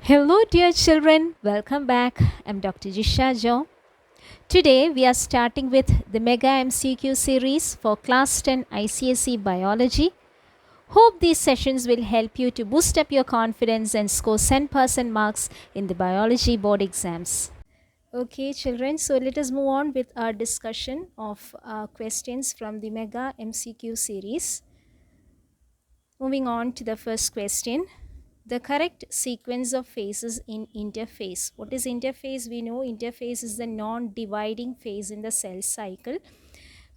Hello dear children, welcome back. I'm Dr. Jisha Joe. Today we are starting with the Mega MCQ series for Class 10 ICSE Biology. Hope these sessions will help you to boost up your confidence and score 100% marks in the biology board exams. Okay children, so let us move on with our discussion of questions from the Mega MCQ series. Moving on to the first question. The correct sequence of phases in interphase. What is interphase? We know interphase is the non-dividing phase in the cell cycle.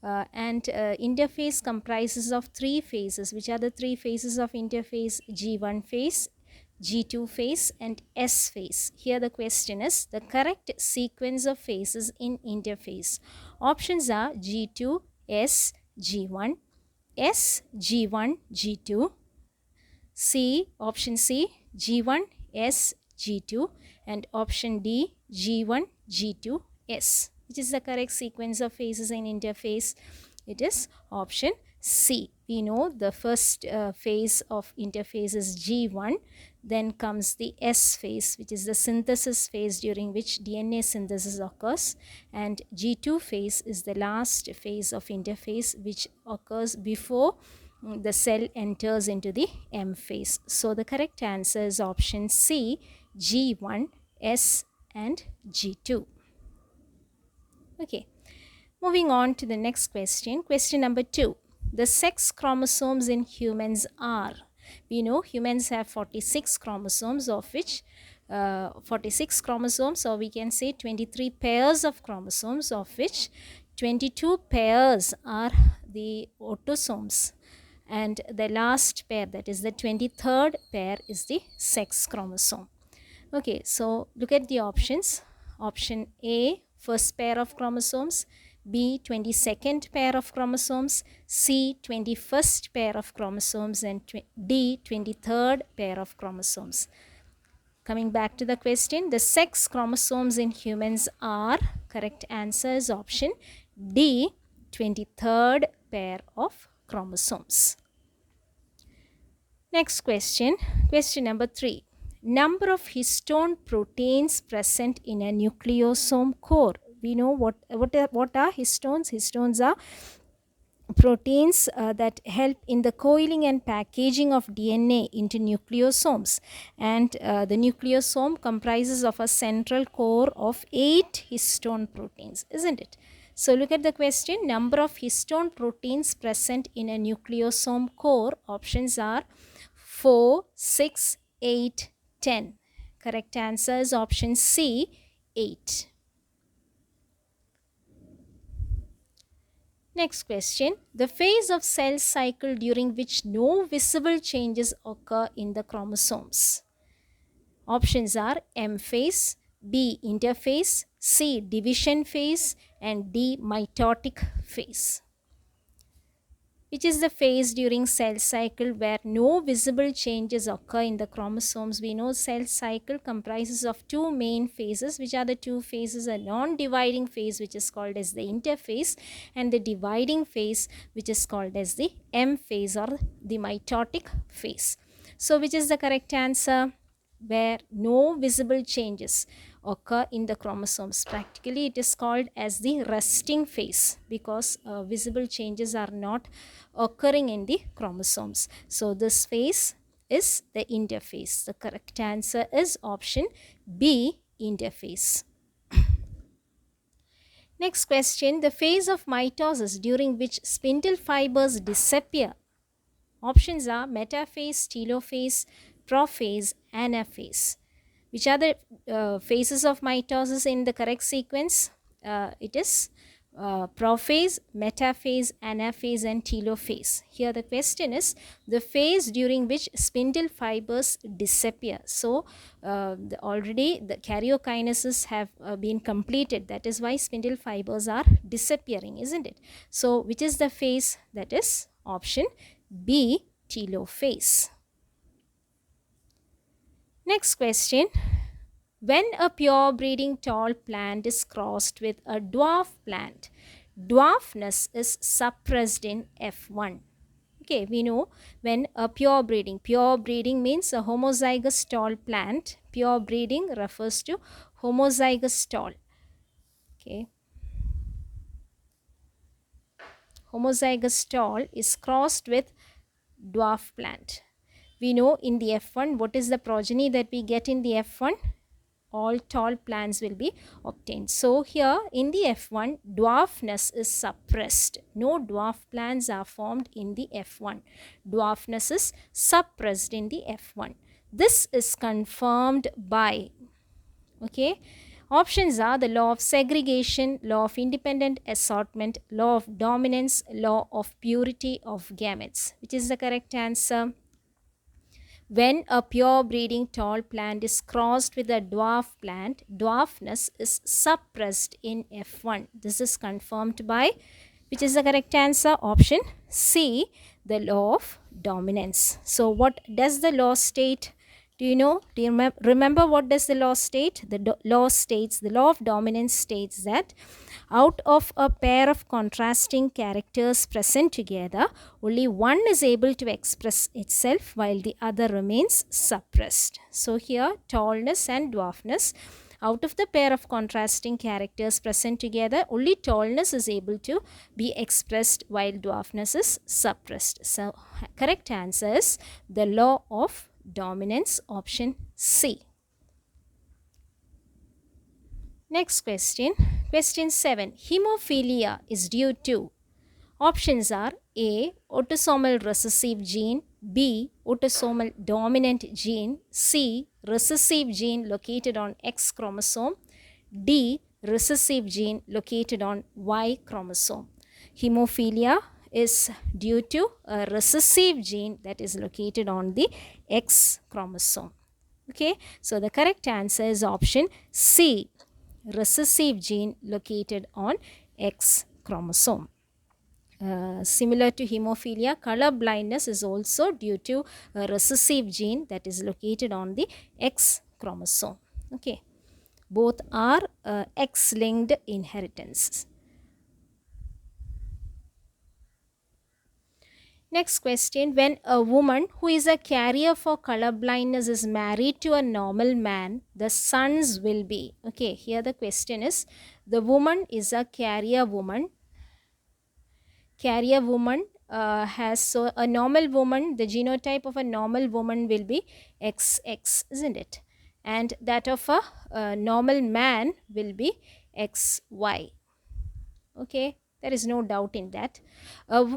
Interphase comprises of three phases. Which are the three phases of interphase? G1 phase, G2 phase and S phase. Here the question is the correct sequence of phases in interphase. Options are G2, S, G1, S, G1, G2. Option C, G1, S, G2 and option D, G1, G2, S. Which is the correct sequence of phases in interphase? It is option C. We know the first phase of interphase is G1, then comes the S phase, which is the synthesis phase during which DNA synthesis occurs, and G2 phase is the last phase of interphase which occurs before the cell enters into the M phase. So the correct answer is option C, G1, S and G2. Okay, moving on to the next question. Question number 2. The sex chromosomes in humans are, we know humans have 46 chromosomes, of which 46 chromosomes, or we can say 23 pairs of chromosomes, of which 22 pairs are the autosomes. And the last pair, that is the 23rd pair, is the sex chromosome. Okay, so look at the options. Option A, first pair of chromosomes, B, 22nd pair of chromosomes, C, 21st pair of chromosomes and D, 23rd pair of chromosomes. Coming back to the question, the sex chromosomes in humans are, correct answer is option D, 23rd pair of chromosomes. Next question, question number 3. Number of histone proteins present in a nucleosome core. We know what are histones? Histones are proteins that help in the coiling and packaging of DNA into nucleosomes, and the nucleosome comprises of a central core of 8 histone proteins, isn't it? So look at the question, number of histone proteins present in a nucleosome core. Options are 4, 6, 8, 10. Correct answer is option C, 8. Next question, the phase of cell cycle during which no visible changes occur in the chromosomes. Options are M phase, B interphase, C division phase and D mitotic phase. Which is the phase during cell cycle where no visible changes occur in the chromosomes? We know cell cycle comprises of two main phases. Which are the two phases? A non-dividing phase, which is called as the interphase, and the dividing phase, which is called as the M phase or the mitotic phase. So which is the correct answer? Where no visible changes occur in the chromosomes. Practically it is called as the resting phase because visible changes are not occurring in the chromosomes. So this phase is the interphase. The correct answer is option B, interphase. Next question, the phase of mitosis during which spindle fibers disappear. Options are metaphase, telophase, prophase, anaphase. Which are the phases of mitosis in the correct sequence? It is prophase, metaphase, anaphase and telophase. Here the question is the phase during which spindle fibers disappear. So already the karyokinesis have been completed. That is why spindle fibers are disappearing, isn't it? So which is the phase? That is option B, telophase. Next question. When a pure breeding tall plant is crossed with a dwarf plant, dwarfness is suppressed in F1. Okay, we know when a pure breeding means a homozygous tall plant. Pure breeding refers to homozygous tall. Okay. Homozygous tall is crossed with dwarf plant. We know in the F1, what is the progeny that we get in the F1? All tall plants will be obtained. So here in the F1, dwarfness is suppressed. No dwarf plants are formed in the F1. Dwarfness is suppressed in the F1. This is confirmed by, okay, options are the law of segregation, law of independent assortment, law of dominance, law of purity of gametes. Which is the correct answer? When a pure breeding tall plant is crossed with a dwarf plant, dwarfness is suppressed in F1. This is confirmed by, which is the correct answer? Option C, the law of dominance. So what does the law state? Do you know? Do you remember what does the law state? The law states, the law of dominance states that out of a pair of contrasting characters present together, only one is able to express itself while the other remains suppressed. So here, tallness and dwarfness, out of the pair of contrasting characters present together, only tallness is able to be expressed while dwarfness is suppressed. So correct answer is the law of dominance, option C. Next question, question 7. Hemophilia is due to, options are A, autosomal recessive gene, B, autosomal dominant gene, C, recessive gene located on X chromosome, D, recessive gene located on Y chromosome. Hemophilia is due to a recessive gene that is located on the X chromosome. Okay, so the correct answer is option C, recessive gene located on X chromosome. Similar to hemophilia, color blindness is also due to a recessive gene that is located on the X chromosome. Okay, both are X-linked inheritance. Next question, when a woman who is a carrier for color blindness is married to a normal man, the sons will be, okay, here the question is, the woman is a carrier woman. Carrier woman has, so a normal woman, the genotype of a normal woman will be XX, isn't it? And that of a normal man will be XY. Okay, there is no doubt in that.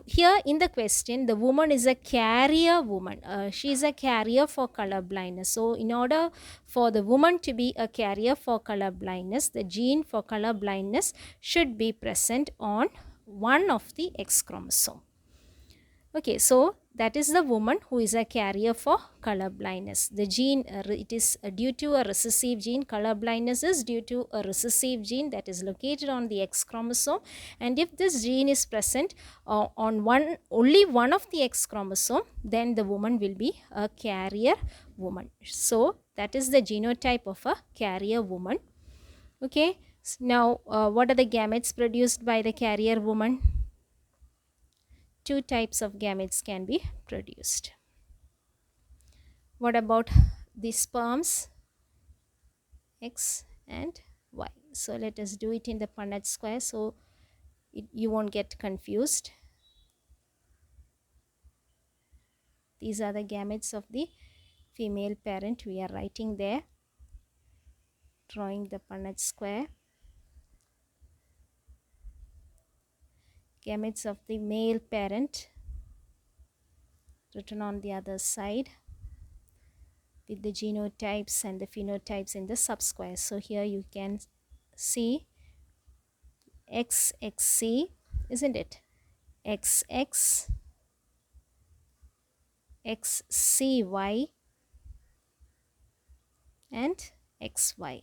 Here in the question, the woman is a carrier woman. She is a carrier for color blindness. So in order for the woman to be a carrier for color blindness, the gene for color blindness should be present on one of the X chromosome. Okay, so that is the woman who is a carrier for color blindness. The gene, it is due to a recessive gene. Color blindness is due to a recessive gene that is located on the X chromosome. And if this gene is present on only one of the X chromosome, then the woman will be a carrier woman. So that is the genotype of a carrier woman. Okay, now what are the gametes produced by the carrier woman? Two types of gametes can be produced. What about the sperms? X and Y. So let us do it in the Punnett square so you won't get confused. These are the gametes of the female parent. We are writing there, drawing the Punnett square. Gametes of the male parent written on the other side with the genotypes and the phenotypes in the subsquare. So here you can see XXC, isn't it? XX, XCY and XY.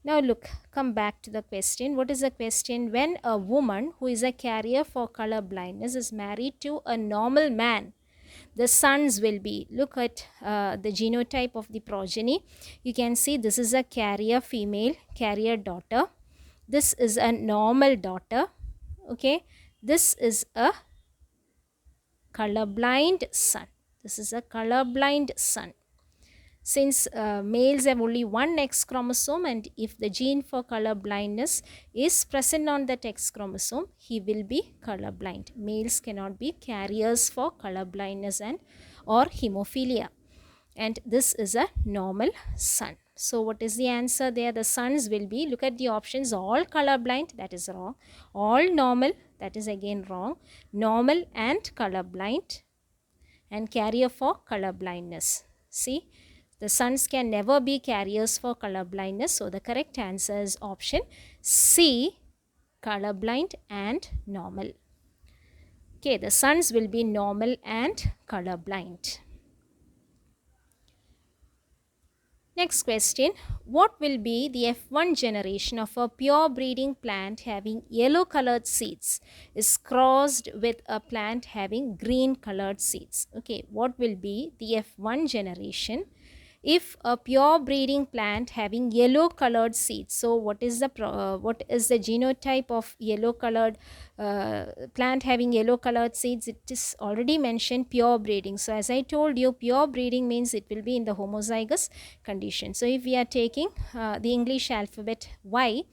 Now look, come back to the question. What is the question? When a woman who is a carrier for color blindness is married to a normal man, the sons will be, look at the genotype of the progeny. You can see this is a carrier female, carrier daughter. This is a normal daughter. Okay, this is a colorblind sun. This is a colorblind sun. Since males have only one X chromosome, and if the gene for color blindness is present on that X chromosome, he will be colorblind. Males cannot be carriers for color blindness and or hemophilia. And this is a normal sun. So what is the answer there? The sons will be, look at the options, all colorblind, that is wrong. All normal, that is again wrong. Normal and colorblind, and carrier for color blindness. See, the sons can never be carriers for color blindness. So the correct answer is option C, colorblind and normal. Okay, the sons will be normal and colorblind. Next question, what will be the F1 generation of a pure breeding plant having yellow colored seeds is crossed with a plant having green colored seeds? Okay, what will be the F1 generation if a pure breeding plant having yellow colored seeds? So what is the genotype of yellow colored plant having yellow colored seeds? It is already mentioned, pure breeding. So as I told you, pure breeding means it will be in the homozygous condition. So if we are taking the English alphabet Y,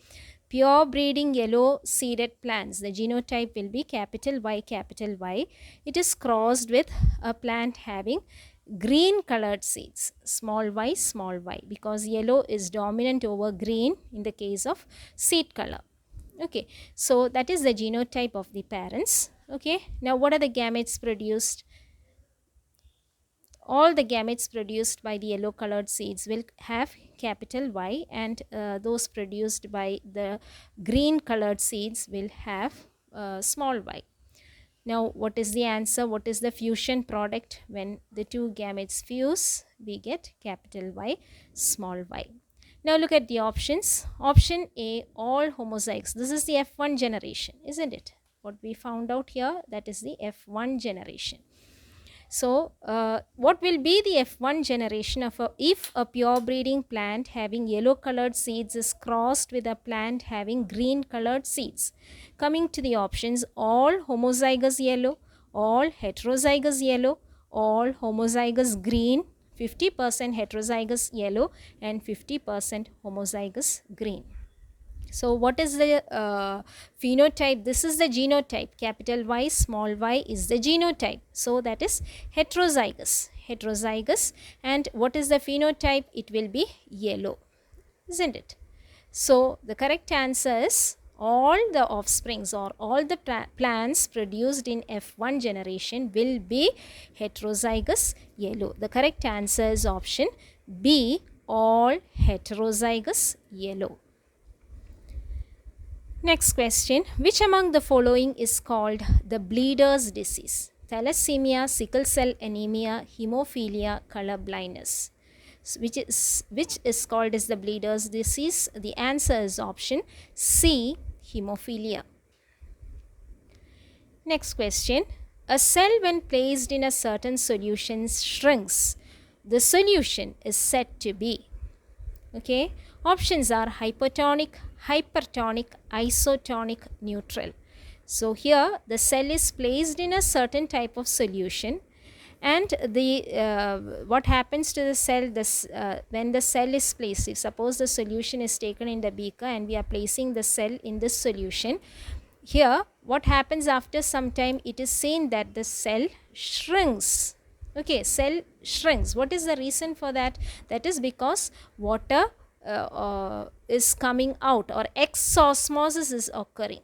pure breeding yellow seeded plants, the genotype will be capital Y, capital Y. It is crossed with a plant having green colored seeds, small y, because yellow is dominant over green in the case of seed color. Okay, so that is the genotype of the parents. Okay, now what are the gametes produced? All the gametes produced by the yellow colored seeds will have capital Y, and those produced by the green colored seeds will have small y. Now what is the answer? What is the fusion product? When the two gametes fuse, we get capital Y, small y. Now look at the options. Option A, all homozygotes. This is the F1 generation, isn't it? What we found out here, that is the F1 generation. So what will be the F1 generation of if a pure breeding plant having yellow colored seeds is crossed with a plant having green colored seeds? Coming to the options, all homozygous yellow, all heterozygous yellow, all homozygous green, 50% heterozygous yellow and 50% homozygous green. So what is the phenotype? This is the genotype. Capital Y, small y is the genotype. So that is heterozygous. Heterozygous. And what is the phenotype? It will be yellow, isn't it? So the correct answer is all the offsprings or all the plants produced in F1 generation will be heterozygous yellow. The correct answer is option B, all heterozygous yellow. Next question, which among the following is called the bleeder's disease? Thalassemia, sickle cell anemia, hemophilia, color blindness. So which is called as the bleeder's disease? The answer is option C, hemophilia. Next question, a cell when placed in a certain solution shrinks. The solution is said to be, okay, options are hypertonic, isotonic, neutral. So here the cell is placed in a certain type of solution, and the what happens to the cell when the cell is placed? If suppose the solution is taken in the beaker and we are placing the cell in this solution, here what happens after some time? It is seen that the cell shrinks. Okay, cell shrinks. What is the reason for that? That is because water is coming out, or exosmosis is occurring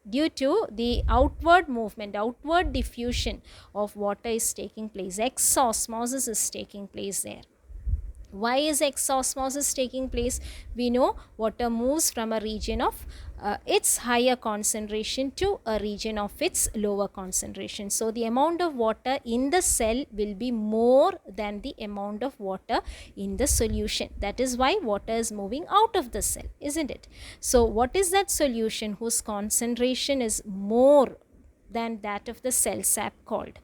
due to the outward movement, outward diffusion of water is taking place. Exosmosis is taking place there. Why is exosmosis taking place? We know water moves from a region of its higher concentration to a region of its lower concentration. So the amount of water in the cell will be more than the amount of water in the solution. That is why water is moving out of the cell, isn't it? So what is that solution whose concentration is more than that of the cell sap called?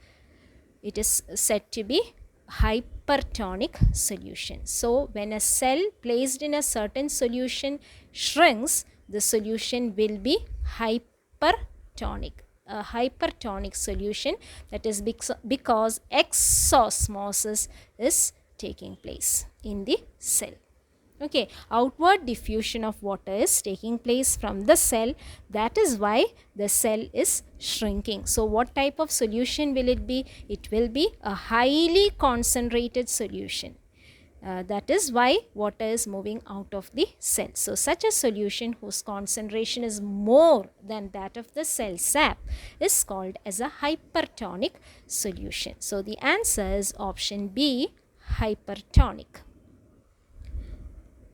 It is said to be hypertonic solution. So when a cell placed in a certain solution shrinks, the solution will be hypertonic. a hypertonic solution. That is because exosmosis is taking place in the cell. Okay, outward diffusion of water is taking place from the cell. That is why the cell is shrinking. So what type of solution will it be? It will be a highly concentrated solution. That is why water is moving out of the cell. So such a solution whose concentration is more than that of the cell sap is called as a hypertonic solution. So the answer is option B, hypertonic.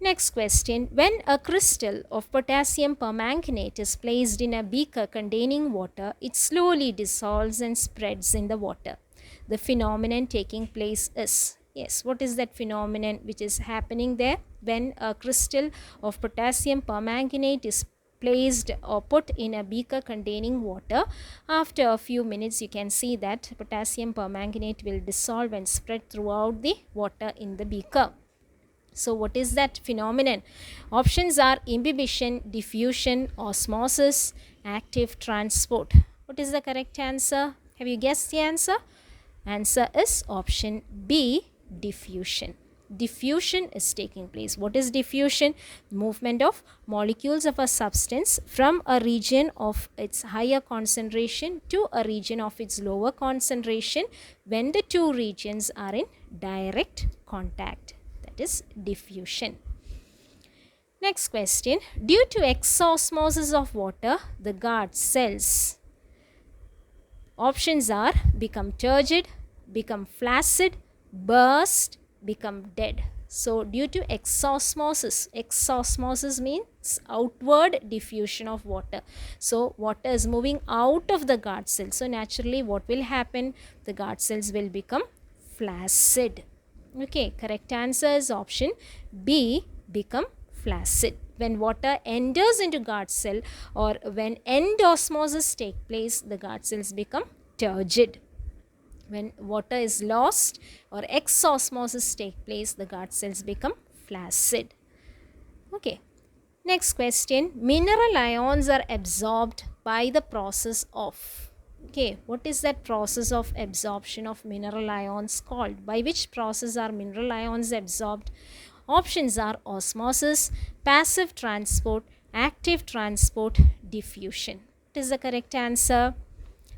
Next question, when a crystal of potassium permanganate is placed in a beaker containing water, it slowly dissolves and spreads in the water. The phenomenon taking place is, yes, what is that phenomenon which is happening there? When a crystal of potassium permanganate is placed or put in a beaker containing water, after a few minutes you can see that potassium permanganate will dissolve and spread throughout the water in the beaker. So what is that phenomenon? Options are imbibition, diffusion, osmosis, active transport. What is the correct answer? Have you guessed the answer? Answer is option B, diffusion. Diffusion is taking place. What is diffusion? Movement of molecules of a substance from a region of its higher concentration to a region of its lower concentration when the two regions are in direct contact. Is diffusion. Next question, due to exosmosis of water, the guard cells, options are become turgid, become flaccid, burst, become dead. So due to exosmosis, exosmosis means outward diffusion of water. So water is moving out of the guard cell. So naturally what will happen? The guard cells will become flaccid. Okay, correct answer is option B, become flaccid. When water enters into guard cell or when endosmosis take place, the guard cells become turgid. When water is lost or exosmosis take place, the guard cells become flaccid. Okay, next question, mineral ions are absorbed by the process of. Okay, what is that process of absorption of mineral ions called? By which process are mineral ions absorbed? Options are osmosis, passive transport, active transport, diffusion. What is the correct answer?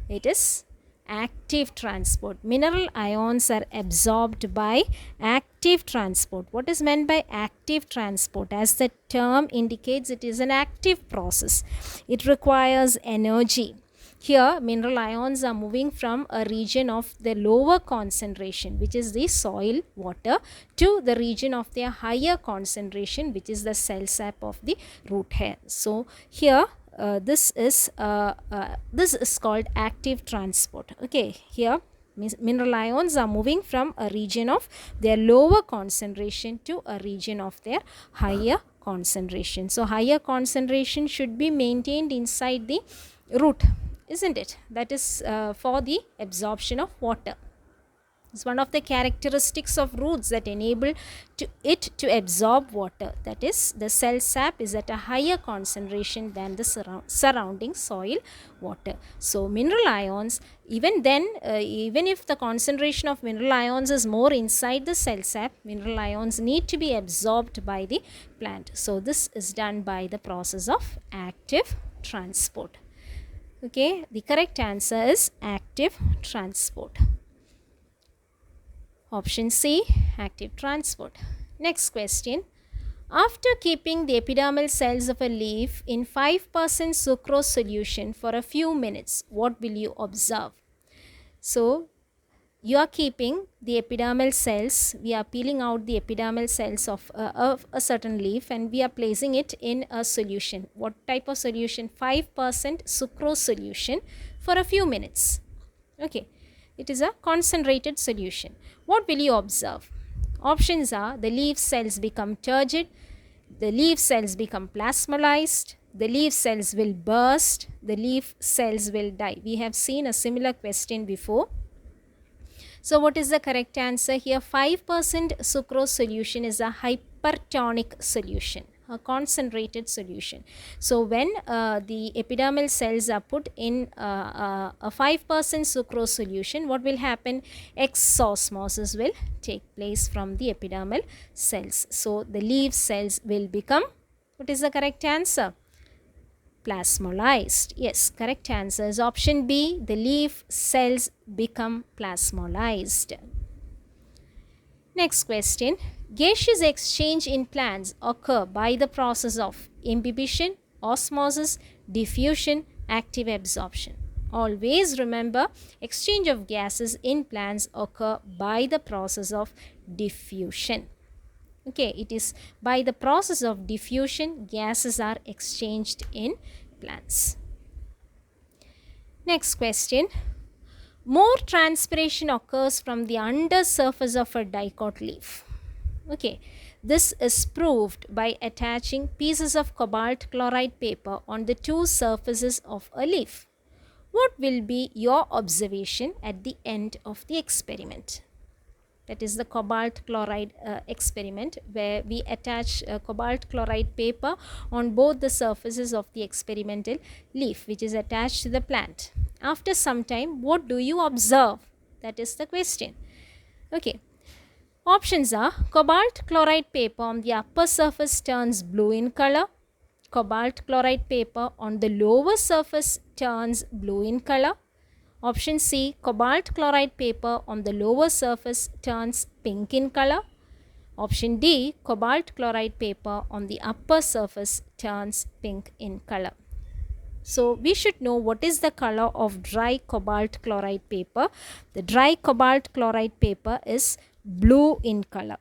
It is active transport. Mineral ions are absorbed by active transport. What is meant by active transport? As the term indicates, it is an active process. It requires energy. Here, mineral ions are moving from a region of the lower concentration, which is the soil water, to the region of their higher concentration, which is the cell sap of the root hair. So here this is called active transport. Okay, here mineral ions are moving from a region of their lower concentration to a region of their higher concentration. So higher concentration should be maintained inside the root, isn't it? That is for the absorption of water. It's one of the characteristics of roots that enable it to absorb water. That is, the cell sap is at a higher concentration than the surrounding soil water. So mineral ions, even then, even if the concentration of mineral ions is more inside the cell sap, mineral ions need to be absorbed by the plant. So this is done by the process of active transport. Okay, the correct answer is active transport. Option C, active transport. Next question. After keeping the epidermal cells of a leaf in 5% sucrose solution for a few minutes, what will you observe? So, you are keeping the epidermal cells, we are peeling out the epidermal cells of a certain leaf and we are placing it in a solution. What type of solution? 5% sucrose solution for a few minutes. Okay, it is a concentrated solution. What will you observe? Options are the leaf cells become turgid, the leaf cells become plasmalized, the leaf cells will burst, the leaf cells will die. We have seen a similar question before. So what is the correct answer here? 5% sucrose solution is a hypertonic solution. a concentrated solution. So when the epidermal cells are put in a 5% sucrose solution, what will happen? Exosmosis will take place from the epidermal cells. So the leaf cells will become, what is the correct answer? Plasmalized. Yes, correct answer is option B. The leaf cells become plasmalized. Next question. Gaseous exchange in plants occur by the process of imbibition, osmosis, diffusion, active absorption. Always remember, exchange of gases in plants occur by the process of diffusion. Okay, it is by the process of diffusion gases are exchanged in plants. Next question. More transpiration occurs from the undersurface of a dicot leaf. Okay, this is proved by attaching pieces of cobalt chloride paper on the two surfaces of a leaf. What will be your observation at the end of the experiment? That is the cobalt chloride experiment, where we attach cobalt chloride paper on both the surfaces of the experimental leaf, which is attached to the plant. After some time, what do you observe? That is the question. Okay. Options are: cobalt chloride paper on the upper surface turns blue in color. Cobalt chloride paper on the lower surface turns blue in color. Option C, cobalt chloride paper on the lower surface turns pink in color. Option D, cobalt chloride paper on the upper surface turns pink in color. So we should know what is the color of dry cobalt chloride paper. The dry cobalt chloride paper is blue in color.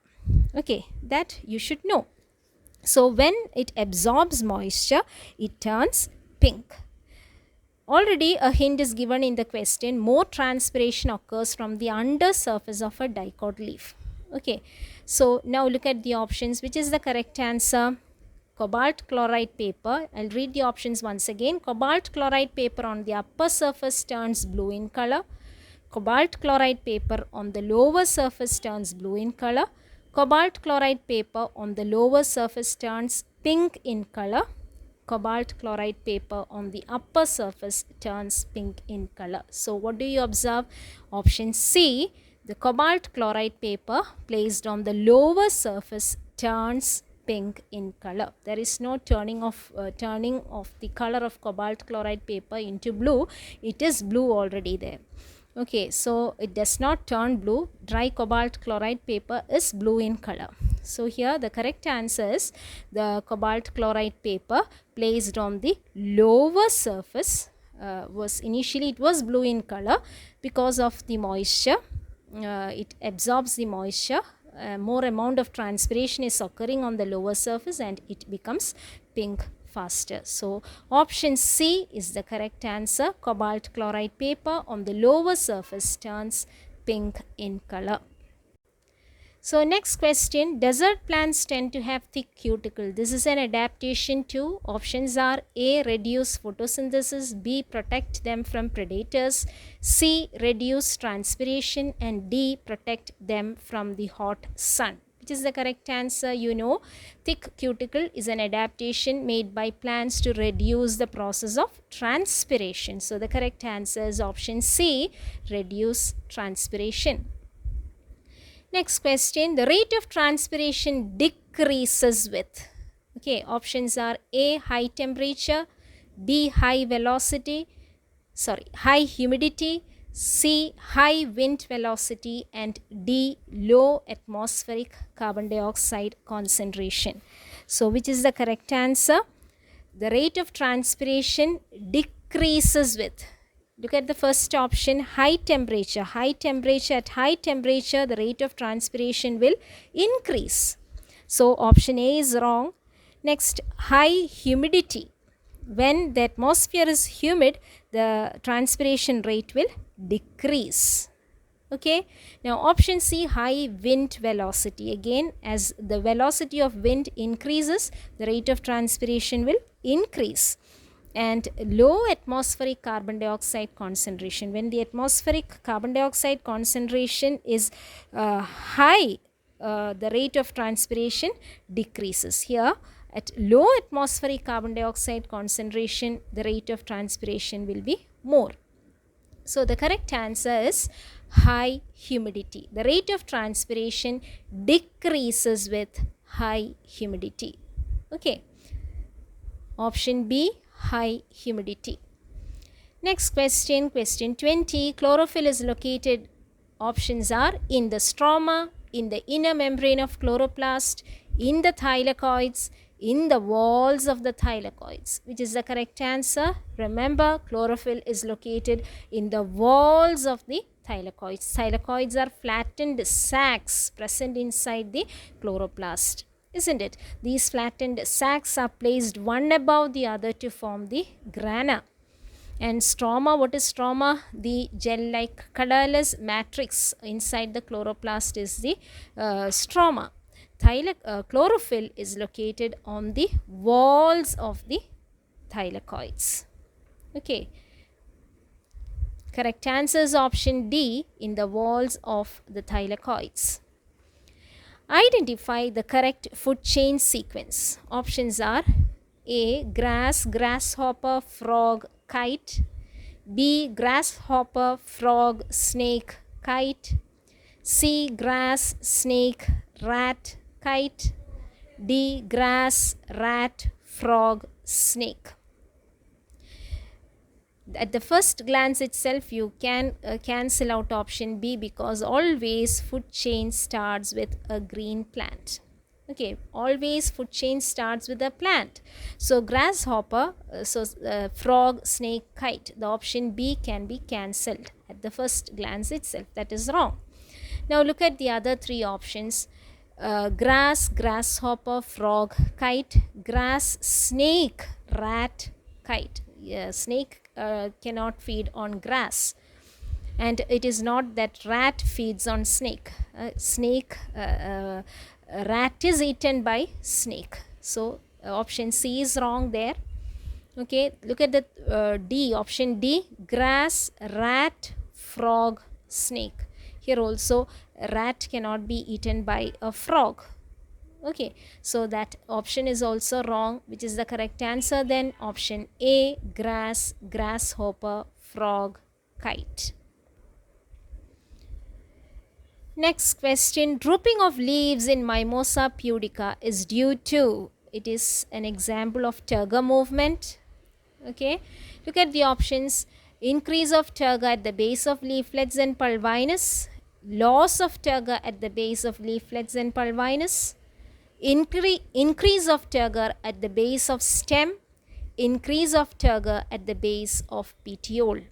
Okay, that you should know. So when it absorbs moisture, it turns pink. Already a hint is given in the question. More transpiration occurs from the undersurface of a dicot leaf. Okay, so now look at the options. Which is the correct answer? Cobalt chloride paper. I'll read the options once again. Cobalt chloride paper on the upper surface turns blue in color. Cobalt chloride paper on the lower surface turns blue in color. Cobalt chloride paper on the lower surface turns pink in color. Cobalt chloride paper on the upper surface turns pink in color. So what do you observe? Option C, the cobalt chloride paper placed on the lower surface turns pink in color. There is no turning of the color of cobalt chloride paper into blue. It is blue already there. Okay, so it does not turn blue. Dry cobalt chloride paper is blue in color. So here the correct answer is the cobalt chloride paper placed on the lower surface was initially it was blue in color because of the moisture. It absorbs the moisture. More amount of transpiration is occurring on the lower surface and it becomes pink faster. So option C is the correct answer. Cobalt chloride paper on the lower surface turns pink in color. So next question, desert plants tend to have thick cuticle. This is an adaptation to, options are A, reduce photosynthesis, B, protect them from predators, C, reduce transpiration, and D, protect them from the hot sun. Which is the correct answer? You know, thick cuticle is an adaptation made by plants to reduce the process of transpiration. So the correct answer is option C, reduce transpiration. Next question, the rate of transpiration decreases with. Okay, options are A, high temperature, B, high humidity, C, high wind velocity, and D, low atmospheric carbon dioxide concentration. So which is the correct answer? The rate of transpiration decreases with. Look at the first option, high temperature. High temperature, at high temperature, the rate of transpiration will increase. So option A is wrong. Next, high humidity. When the atmosphere is humid, the transpiration rate will decrease. Okay. Now option C, high wind velocity. Again, as the velocity of wind increases, the rate of transpiration will increase. And low atmospheric carbon dioxide concentration. When the atmospheric carbon dioxide concentration is high, the rate of transpiration decreases. Here At low atmospheric carbon dioxide concentration, the rate of transpiration will be more. So the correct answer is high humidity. The rate of transpiration decreases with high humidity. Okay. Option B, high humidity. Next question, question 20. Chlorophyll is located, options are in the stroma, in the inner membrane of chloroplast, in the thylakoids, in the walls of the thylakoids. Which is the correct answer? Remember, chlorophyll is located in the walls of the thylakoids. Thylakoids are flattened sacs present inside the chloroplast, isn't it? These flattened sacs are placed one above the other to form the grana. And stroma, what is stroma? The gel-like colorless matrix inside the chloroplast is the stroma. Chlorophyll is located on the walls of the thylakoids. Okay. Correct answer is option D, in the walls of the thylakoids. Identify the correct food chain sequence. Options are A, grass, grasshopper, frog, kite. B, grasshopper, frog, snake, kite. C, grass, snake, rat, kite. D, grass, rat, frog, snake. At the first glance itself, you can cancel out option B, because always food chain starts with a green plant. Okay, always food chain starts with a plant. So grasshopper, frog, snake, kite. The option B can be cancelled at the first glance itself. That is wrong. Now look at the other three options. Grass, grasshopper, frog, kite. Grass, snake, rat, kite. Snake cannot feed on grass, and it is not that rat feeds on snake. Rat is eaten by snake. So option C is wrong there. Okay, look at the D, option D, grass, rat, frog, snake. Here also rat cannot be eaten by a frog. Okay, so that option is also wrong. Which is the correct answer then? Option A, grass, grasshopper, frog, kite. Next question, drooping of leaves in Mimosa pudica is due to, it is an example of turgor movement. Okay, look at the options. Increase of turgor at the base of leaflets and pulvinus, loss of turgor at the base of leaflets and pulvinus, increase of turgor at the base of stem, increase of turgor at the base of petiole.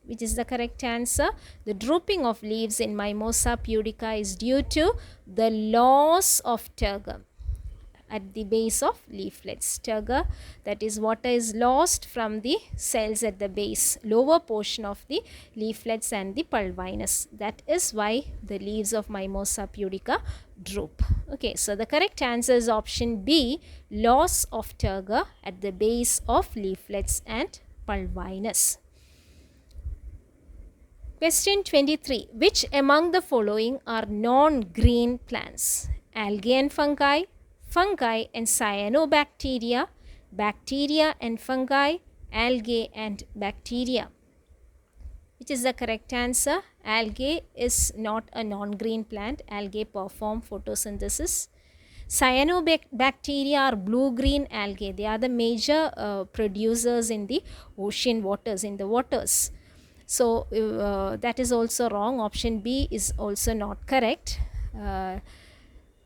Which is the correct answer? The drooping of leaves in Mimosa pudica is due to the loss of turgor at the base of leaflets. Turgor, that is what is lost from the cells at the base, lower portion of the leaflets and the pulvinus. That is why the leaves of Mimosa pudica droop. Okay, so the correct answer is option B, loss of turgor at the base of leaflets and pulvinus. Question 23. Which among the following are non-green plants? Algae and fungi, fungi and cyanobacteria, bacteria and fungi, algae and bacteria. Which is the correct answer? Algae is not a non-green plant. Algae perform photosynthesis. Cyanobacteria are blue-green algae. They are the major producers in the ocean waters, in the waters. So that is also wrong. Option B is also not correct.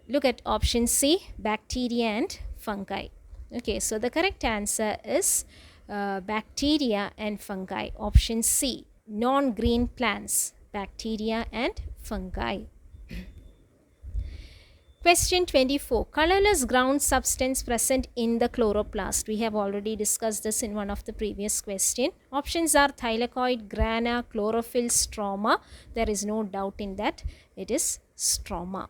Look at option C, bacteria and fungi. Okay, so the correct answer is bacteria and fungi. Option C, non-green plants, bacteria and fungi. Question 24. Colorless ground substance present in the chloroplast. We have already discussed this in one of the previous questions. Options are thylakoid, grana, chlorophyll, stroma. There is no doubt in that. It is stroma.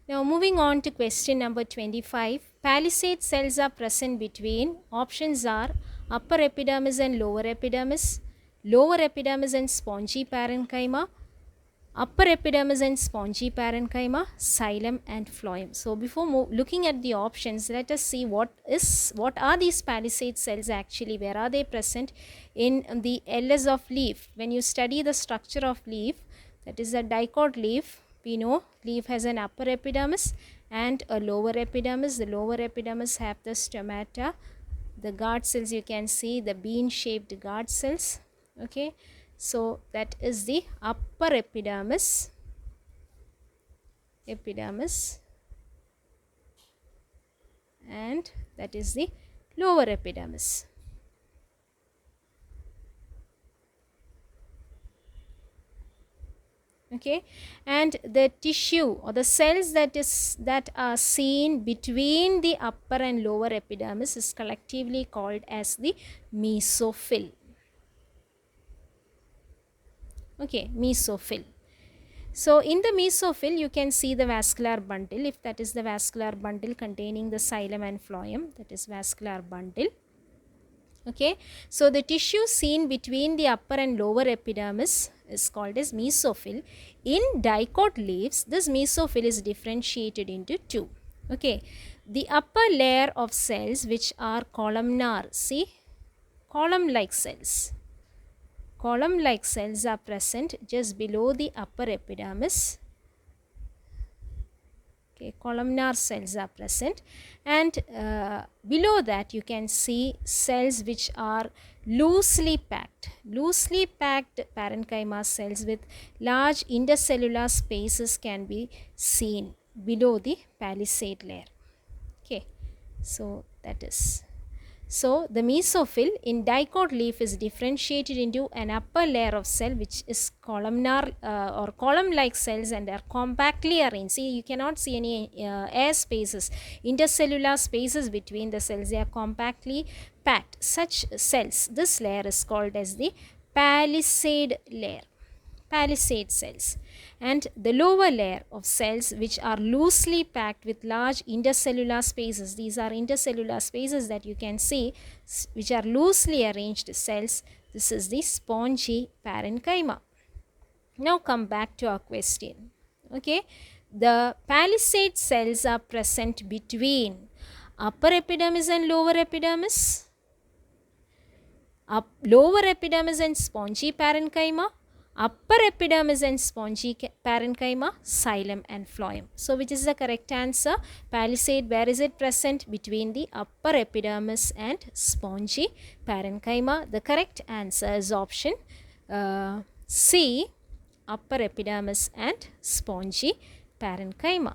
Now moving on to question number 25. Palisade cells are present between, options are upper epidermis and lower epidermis and spongy parenchyma, upper epidermis and spongy parenchyma, xylem and phloem. So before looking at the options, let us see what are these palisade cells actually, where are they present in the LS of leaf. When you study the structure of leaf, that is a dicot leaf, we know leaf has an upper epidermis and a lower epidermis. The lower epidermis have the stomata, the guard cells, you can see the bean shaped guard cells. Okay, so that is the upper epidermis, and that is the lower epidermis. Okay, and the tissue or the cells that are seen between the upper and lower epidermis is collectively called as the mesophyll. Okay, mesophyll. So in the mesophyll you can see the vascular bundle. If that is the vascular bundle containing the xylem and phloem, that is vascular bundle. Okay, so the tissue seen between the upper and lower epidermis is called as mesophyll. In dicot leaves, this mesophyll is differentiated into two. Okay, the upper layer of cells which are columnar, see, column-like cells. Column-like cells are present just below the upper epidermis. Okay, columnar cells are present, and below that you can see cells which are loosely packed parenchyma cells with large intercellular spaces can be seen below the palisade layer. Okay, so that is. So the mesophyll in dicot leaf is differentiated into an upper layer of cell which is columnar or column-like cells and are compactly arranged. See, you cannot see any air spaces, intercellular spaces between the cells. They are compactly packed. Such cells, this layer is called as the palisade layer, palisade cells. And the lower layer of cells which are loosely packed with large intercellular spaces, these are intercellular spaces that you can see which are loosely arranged cells. This is the spongy parenchyma. Now come back to our question. Okay, the palisade cells are present between upper epidermis and lower epidermis, lower epidermis and spongy parenchyma, upper epidermis and spongy parenchyma, xylem and phloem. So which is the correct answer? Palisade, where is it present? Between the upper epidermis and spongy parenchyma. The correct answer is option C, upper epidermis and spongy parenchyma.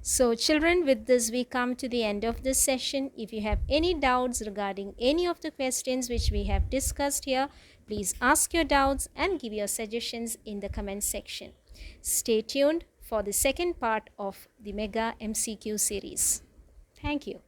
So children, with this we come to the end of this session. If you have any doubts regarding any of the questions which we have discussed here, please ask your doubts and give your suggestions in the comment section. Stay tuned for the second part of the Mega MCQ series. Thank you.